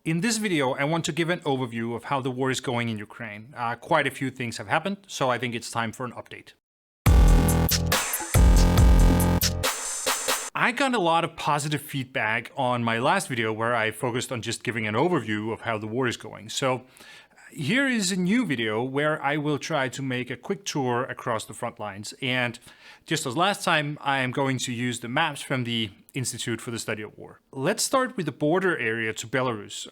In this video, I want to give an overview of how the war is going in Ukraine. Quite a few things have happened, so I think it's time for an update. I got a lot of positive feedback on my last video where I focused on just giving an overview of how the war is going. So here is a new video where I will try to make a quick tour across the front lines. And just as last time, I am going to use the maps from the Institute for the Study of War. Let's start with the border area to Belarus.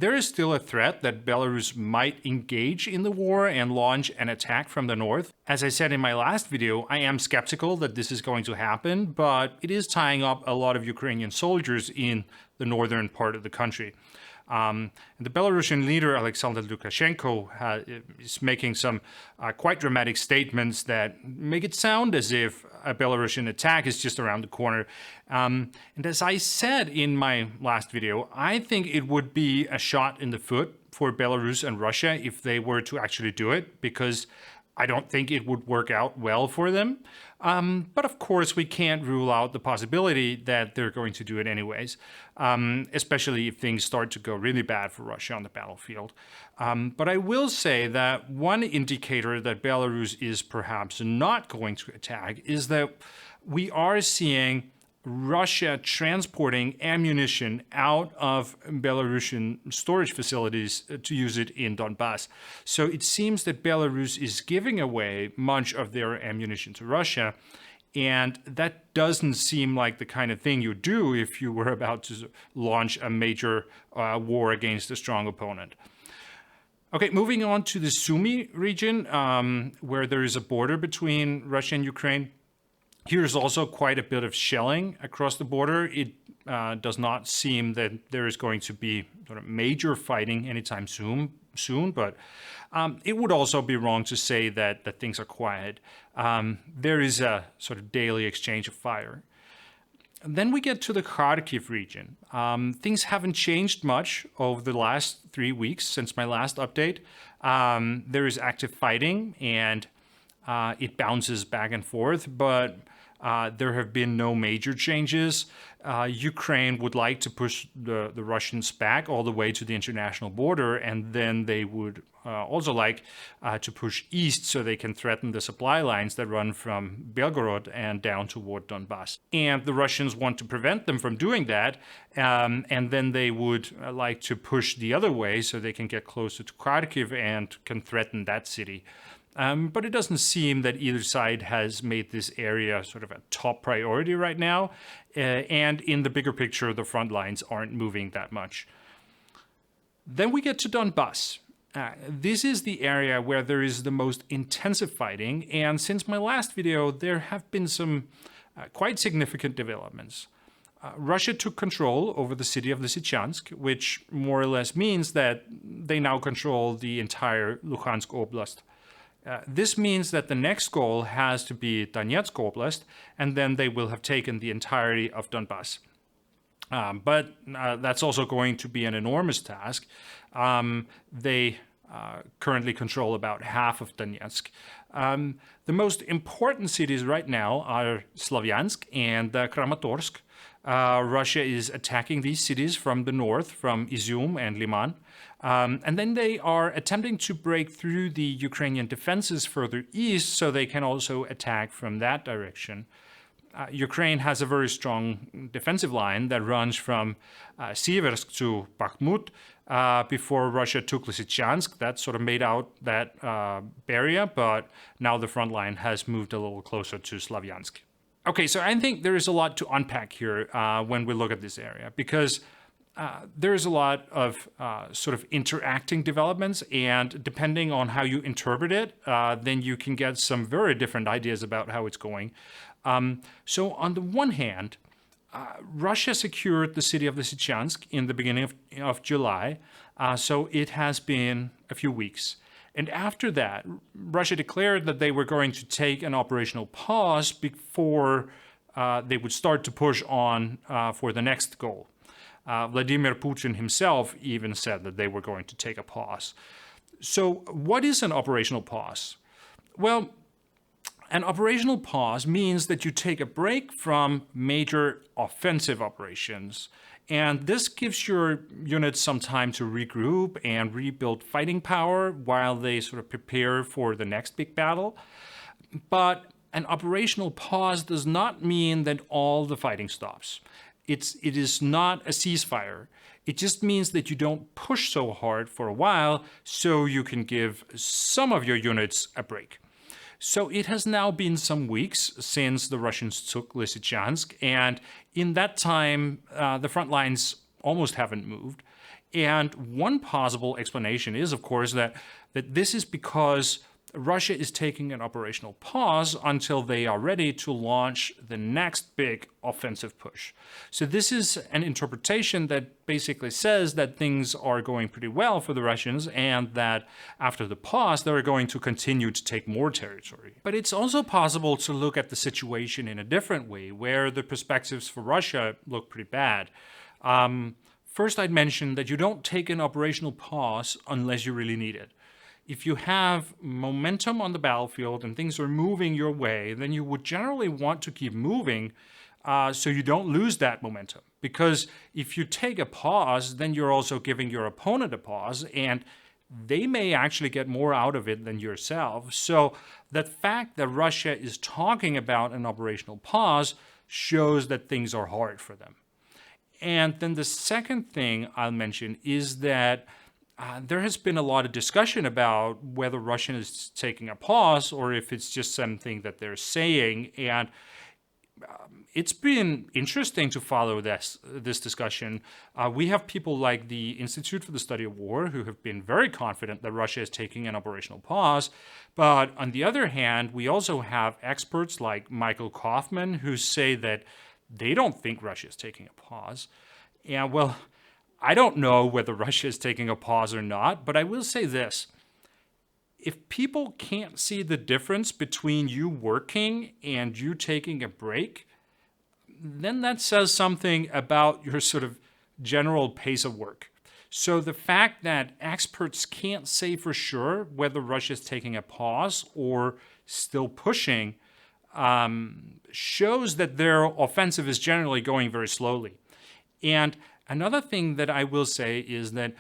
There is still a threat that Belarus might engage in the war and launch an attack from the north. As I said in my last video, I am skeptical that this is going to happen, but it is tying up a lot of Ukrainian soldiers in the northern part of the country. The Belarusian leader, Alexander Lukashenko, is making some quite dramatic statements that make it sound as if a Belarusian attack is just around the corner. And as I said in my last video, I think it would be a shot in the foot for Belarus and Russia if they were to actually do it, because I don't think it would work out well for them. But of course, we can't rule out the possibility that they're going to do it anyways, especially if things start to go really bad for Russia on the battlefield. But I will say that one indicator that Belarus is perhaps not going to attack is that we are seeing Russia transporting ammunition out of Belarusian storage facilities to use it in Donbass. So it seems that Belarus is giving away much of their ammunition to Russia, and that doesn't seem like the kind of thing you do if you were about to launch a major war against a strong opponent. Okay, moving on to the Sumy region, where there is a border between Russia and Ukraine. Here's also quite a bit of shelling across the border. It does not seem that there is going to be sort of major fighting anytime soon, but it would also be wrong to say that things are quiet. There is a sort of daily exchange of fire. And then we get to the Kharkiv region. Things haven't changed much over the last 3 weeks since my last update. There is active fighting, and it bounces back and forth, but there have been no major changes. Ukraine would like to push the Russians back all the way to the international border, and then they would also like to push east so they can threaten the supply lines that run from Belgorod and down toward Donbass. And the Russians want to prevent them from doing that, and then they would like to push the other way so they can get closer to Kharkiv and can threaten that city. But it doesn't seem that either side has made this area sort of a top priority right now. And in the bigger picture, the front lines aren't moving that much. Then we get to Donbass. This is the area where there is the most intensive fighting. And since my last video, there have been some quite significant developments. Russia took control over the city of Lysychansk, which more or less means that they now control the entire Luhansk Oblast. This means that the next goal has to be Donetsk Oblast, and then they will have taken the entirety of Donbass. But that's also going to be an enormous task. They currently control about half of Donetsk. The most important cities right now are Slavyansk and Kramatorsk. Russia is attacking these cities from the north, from Izium and Liman. And then they are attempting to break through the Ukrainian defenses further east so they can also attack from that direction. Ukraine has a very strong defensive line that runs from Siversk to Bakhmut before Russia took Lysychansk. That sort of made out that barrier, but now the front line has moved a little closer to Slavyansk. Okay, so I think there is a lot to unpack here when we look at this area, because there is a lot of sort of interacting developments, and depending on how you interpret it, then you can get some very different ideas about how it's going. So on the one hand, Russia secured the city of Lysychansk in the beginning of July, so it has been a few weeks. And after that, Russia declared that they were going to take an operational pause before they would start to push on for the next goal. Vladimir Putin himself even said that they were going to take a pause. So what is an operational pause? Well, an operational pause means that you take a break from major offensive operations And this gives your units some time to regroup and rebuild fighting power while they sort of prepare for the next big battle. But an operational pause does not mean that all the fighting stops. It is not a ceasefire. It just means that you don't push so hard for a while so you can give some of your units a break. So it has now been some weeks since the Russians took Lysychansk, and in that time, the front lines almost haven't moved. And one possible explanation is, of course, that this is because Russia is taking an operational pause until they are ready to launch the next big offensive push. So this is an interpretation that basically says that things are going pretty well for the Russians and that after the pause, they're going to continue to take more territory. But it's also possible to look at the situation in a different way, where the perspectives for Russia look pretty bad. First, I'd mention that you don't take an operational pause unless you really need it. If you have momentum on the battlefield and things are moving your way, then you would generally want to keep moving so you don't lose that momentum. Because if you take a pause, then you're also giving your opponent a pause, and they may actually get more out of it than yourself. So the fact that Russia is talking about an operational pause shows that things are hard for them. And then the second thing I'll mention is that there has been a lot of discussion about whether Russia is taking a pause or if it's just something that they're saying. And it's been interesting to follow this discussion. We have people like the Institute for the Study of War who have been very confident that Russia is taking an operational pause. But on the other hand, we also have experts like Michael Kaufman who say that they don't think Russia is taking a pause. And well, I don't know whether Russia is taking a pause or not, but I will say this. If people can't see the difference between you working and you taking a break, then that says something about your sort of general pace of work. So the fact that experts can't say for sure whether Russia is taking a pause or still pushing shows that their offensive is generally going very slowly. And another thing that I will say is that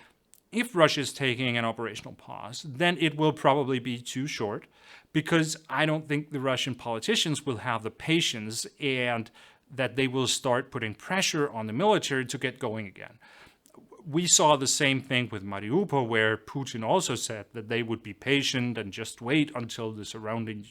if Russia is taking an operational pause, then it will probably be too short, because I don't think the Russian politicians will have the patience and that they will start putting pressure on the military to get going again. We saw the same thing with Mariupol, where Putin also said that they would be patient and just wait until the surrounding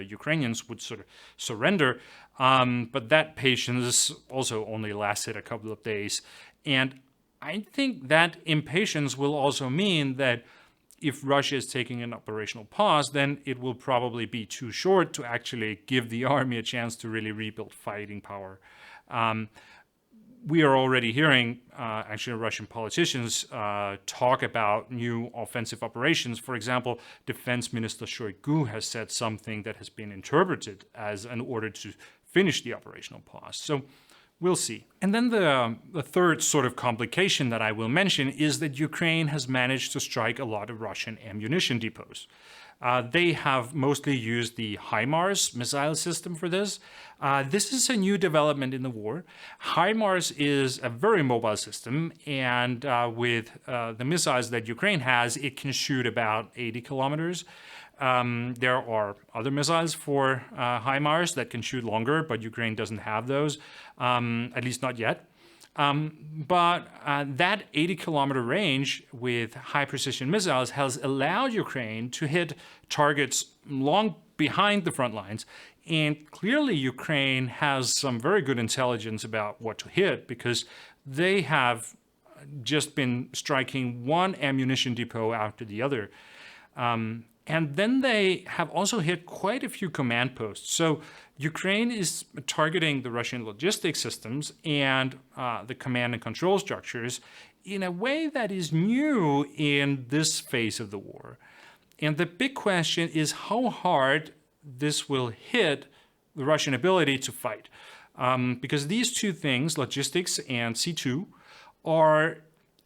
Ukrainians would sort of surrender. But that patience also only lasted a couple of days. And I think that impatience will also mean that if Russia is taking an operational pause, then it will probably be too short to actually give the army a chance to really rebuild fighting power. We are already hearing actually Russian politicians talk about new offensive operations. For example, Defense Minister Shoigu has said something that has been interpreted as an order to finish the operational pause. So we'll see. And then the third sort of complication that I will mention is that Ukraine has managed to strike a lot of Russian ammunition depots. They have mostly used the HIMARS missile system for this. This is a new development in the war. HIMARS is a very mobile system, and with the missiles that Ukraine has, it can shoot about 80 kilometers. There are other missiles for HIMARS that can shoot longer, but Ukraine doesn't have those, at least not yet. But that 80-kilometer range with high-precision missiles has allowed Ukraine to hit targets long behind the front lines. And clearly, Ukraine has some very good intelligence about what to hit, because they have just been striking one ammunition depot after the other. And then they have also hit quite a few command posts. So Ukraine is targeting the Russian logistics systems and the command and control structures in a way that is new in this phase of the war. And the big question is how hard this will hit the Russian ability to fight. Because these two things, logistics and C2, are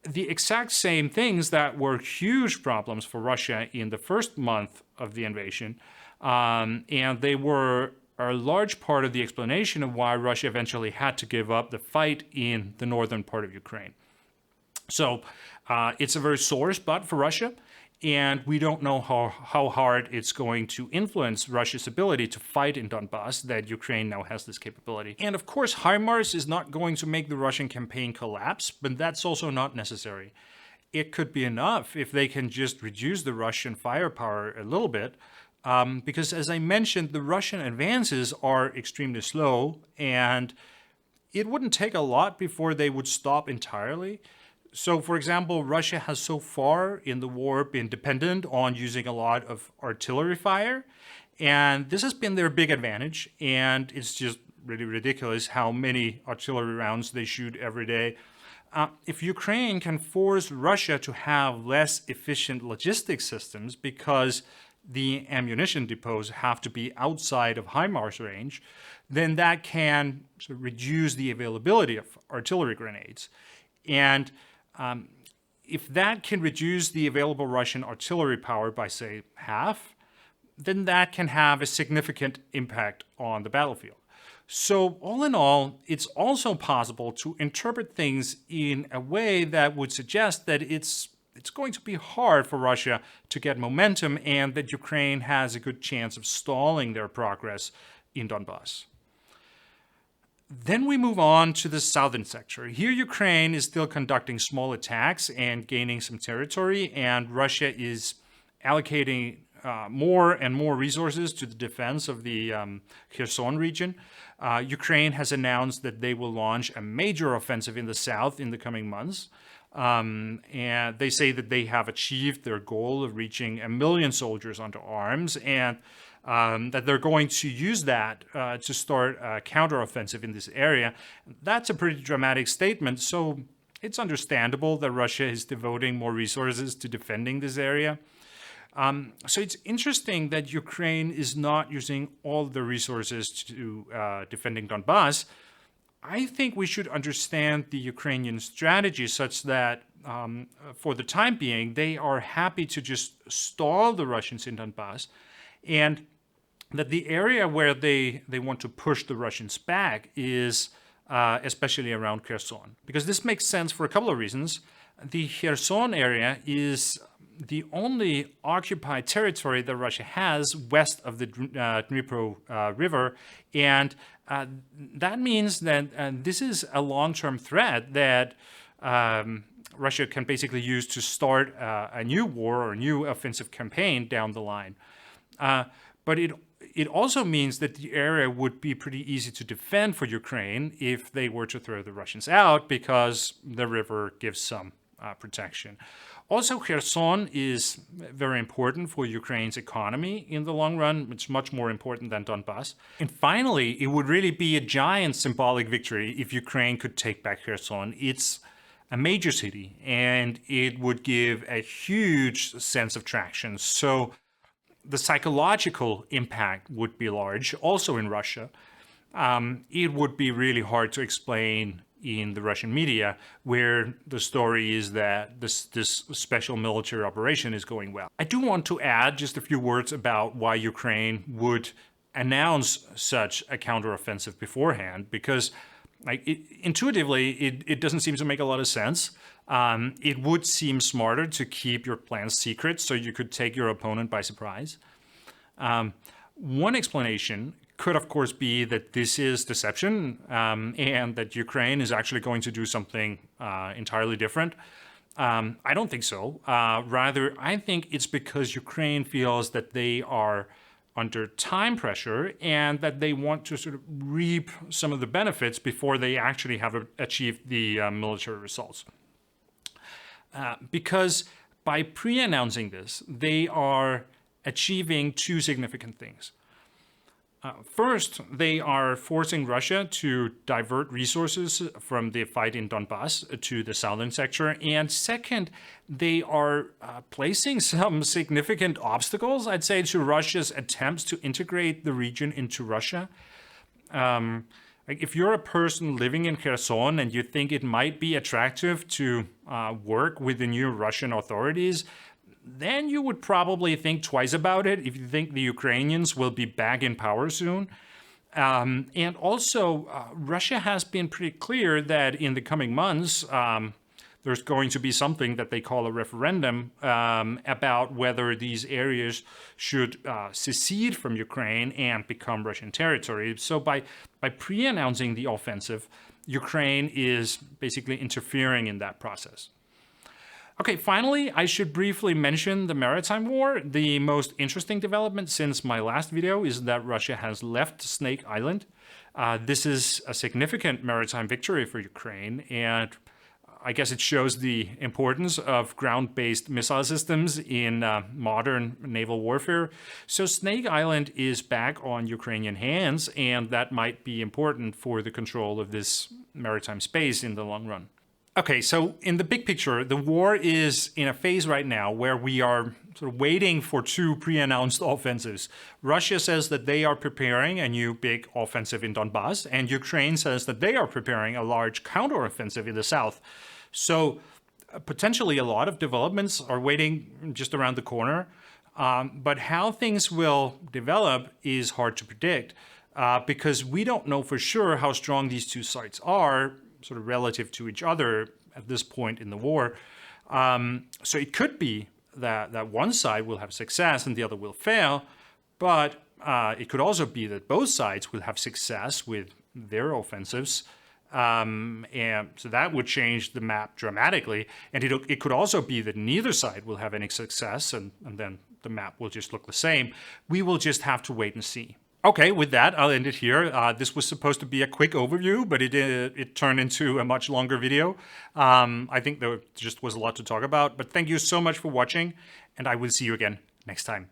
the exact same things that were huge problems for Russia in the first month of the invasion. And they were are a large part of the explanation of why Russia eventually had to give up the fight in the northern part of Ukraine. So it's a very sore spot for Russia, and we don't know how hard it's going to influence Russia's ability to fight in Donbass, that Ukraine now has this capability. And of course, HIMARS is not going to make the Russian campaign collapse, but that's also not necessary. It could be enough if they can just reduce the Russian firepower a little bit, because as I mentioned, the Russian advances are extremely slow, and it wouldn't take a lot before they would stop entirely. So, for example, Russia has so far in the war been dependent on using a lot of artillery fire, and this has been their big advantage, and it's just really ridiculous how many artillery rounds they shoot every day. If Ukraine can force Russia to have less efficient logistics systems because the ammunition depots have to be outside of HIMARS range, then that can sort of reduce the availability of artillery grenades. And if that can reduce the available Russian artillery power by, say, half, then that can have a significant impact on the battlefield. So all in all, it's also possible to interpret things in a way that would suggest that it's going to be hard for Russia to get momentum, and that Ukraine has a good chance of stalling their progress in Donbass. Then we move on to the southern sector. Here, Ukraine is still conducting small attacks and gaining some territory, and Russia is allocating more and more resources to the defense of the Kherson region. Ukraine has announced that they will launch a major offensive in the south in the coming months. And they say that they have achieved their goal of reaching 1 million soldiers under arms, and that they're going to use that to start a counteroffensive in this area. That's a pretty dramatic statement, so it's understandable that Russia is devoting more resources to defending this area. So it's interesting that Ukraine is not using all the resources to defending Donbass. I think we should understand the Ukrainian strategy such that for the time being, they are happy to just stall the Russians in Donbass, and that the area where they want to push the Russians back is especially around Kherson. Because this makes sense for a couple of reasons. The Kherson area is the only occupied territory that Russia has west of the Dnipro River, and that means that this is a long-term threat that Russia can basically use to start a new war or a new offensive campaign down the line. But it also means that the area would be pretty easy to defend for Ukraine if they were to throw the Russians out, because the river gives some protection. Also, Kherson is very important for Ukraine's economy in the long run. It's much more important than Donbass. And finally, it would really be a giant symbolic victory if Ukraine could take back Kherson. It's a major city, and it would give a huge sense of traction. So the psychological impact would be large, also in Russia. It would be really hard to explain in the Russian media, where the story is that this special military operation is going well. I do want to add just a few words about why Ukraine would announce such a counteroffensive beforehand, because intuitively, it doesn't seem to make a lot of sense. It would seem smarter to keep your plans secret so you could take your opponent by surprise. One explanation could, of course, be that this is deception, and that Ukraine is actually going to do something entirely different. I don't think so. Rather, I think it's because Ukraine feels that they are under time pressure and that they want to sort of reap some of the benefits before they actually have achieved the military results. Because by pre-announcing this, they are achieving two significant things. First, they are forcing Russia to divert resources from the fight in Donbass to the southern sector. And second, they are placing some significant obstacles, I'd say, to Russia's attempts to integrate the region into Russia. If you're a person living in Kherson and you think it might be attractive to work with the new Russian authorities, then you would probably think twice about it if you think the Ukrainians will be back in power soon. And also, Russia has been pretty clear that in the coming months, there's going to be something that they call a referendum about whether these areas should secede from Ukraine and become Russian territory. So by pre-announcing the offensive, Ukraine is basically interfering in that process. Okay, finally, I should briefly mention the maritime war. The most interesting development since my last video is that Russia has left Snake Island. This is a significant maritime victory for Ukraine, and I guess it shows the importance of ground-based missile systems in modern naval warfare. So Snake Island is back on Ukrainian hands, and that might be important for the control of this maritime space in the long run. Okay, so in the big picture, the war is in a phase right now where we are sort of waiting for two pre-announced offensives. Russia says that they are preparing a new big offensive in Donbass, and Ukraine says that they are preparing a large counteroffensive in the south. So potentially a lot of developments are waiting just around the corner, but how things will develop is hard to predict because we don't know for sure how strong these two sides are, sort of relative to each other at this point in the war. So it could be that one side will have success and the other will fail, but it could also be that both sides will have success with their offensives. And so that would change the map dramatically. And it could also be that neither side will have any success and then the map will just look the same. We will just have to wait and see. Okay, with that, I'll end it here. This was supposed to be a quick overview, but it turned into a much longer video. I think there just was a lot to talk about, but thank you so much for watching, and I will see you again next time.